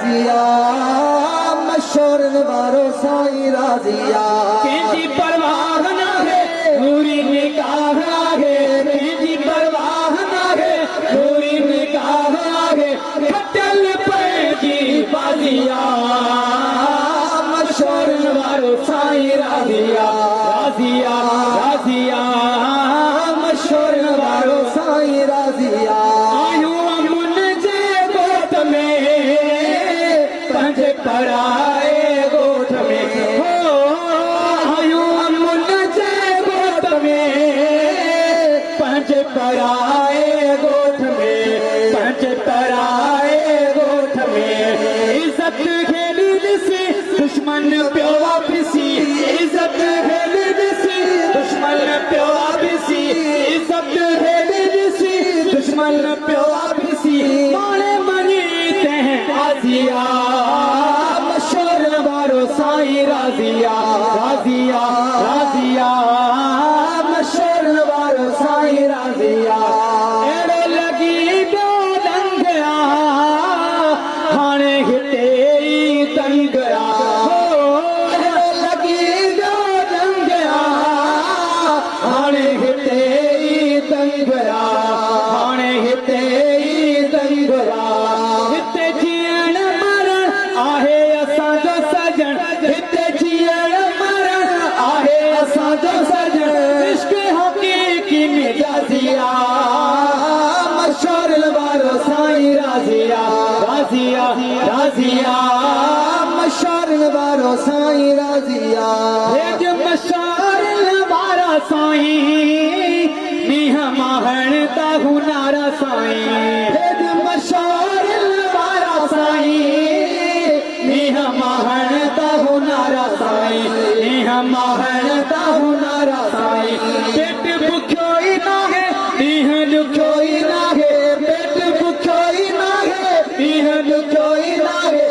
राजिया मशहूर नवारो साईं राजिया कंहिंजी परवाह न है नूरी निगाह आहे कंहिंजी परवाह न है नूरी निगाह आहे खटल पंहिंजी बाज़िया मशहूर नवारो साईं राजिया राजिया राजिया मशहूर नवारो साईं राजिया आयूं अमुन जे ॻोठ में पंहिंजे पराए ॻोठ में हो आयूं अमुन जे ॻोठ में पंहिंजे पराए ॻोठ में पंहिंजे पराए ॻोठ में इज़त खेली ॾिसी दुश्मन पियो वापसी इज़त खेली ॾिसी दुश्मन पियो वापसी इज़त खेली ॾिसी दुश्मन पियो वापसी माणे मनी तंहिं आज़िया मशहूर वारो साईं राजिया राजिया राजिया मशहूर वारो साईं राजिया अहिड़ो लॻी पियो लंघिया हाणे हिते ई तंगिया अहिड़ो लॻी पियो लंघिया हाणे हिते ई तंगिया हाणे हिते ई तंगिया हिते जीअण मरण आहे असांजो सजण हिते जीअण मरण आहे असांजो सजण इश्क हक़ीक़ी मिजाज़िया मशहूर वारो साईं राजिया राजिया राजिया मशहूर नवारो साईं राजिया हेज मशहूर वारा साईं मींहं माहण ता हुनारा साईं हेज मशहूर वारा साईं मींहं माहण ता हुनारा साईं मींहं माहण ता हुनारा साईं पेट बुखियो ई नाहे मींहं ॾुखियो ई नाहे पेट बुखियो ई नाहे मींहं ॾुखियो ई नाहे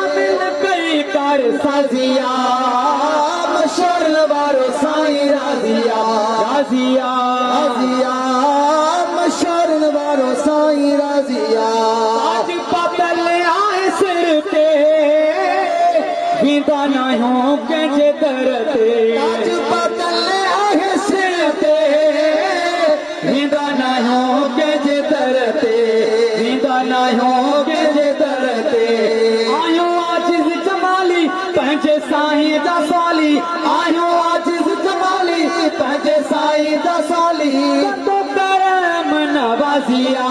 आमिल कई कार साज़िया मशहूर नवारो साईं राजिया राजिया राजिया मशहूर नवारो साईं राजिया आज बादल आए सिर ते वींदा नाहियूं कंहिंजे दर ते आज बादल आहे सिर ते वींदा नाहियूं कंहिंजे दर ते वींदा नाहियूं कंहिंजे दर ते आहियूं आजिज़ जमाली पंहिंजे साईं जा साली आहियूं आजिज़ जमाली पंहिंजे साईं जा साली तो करम नवाज़िया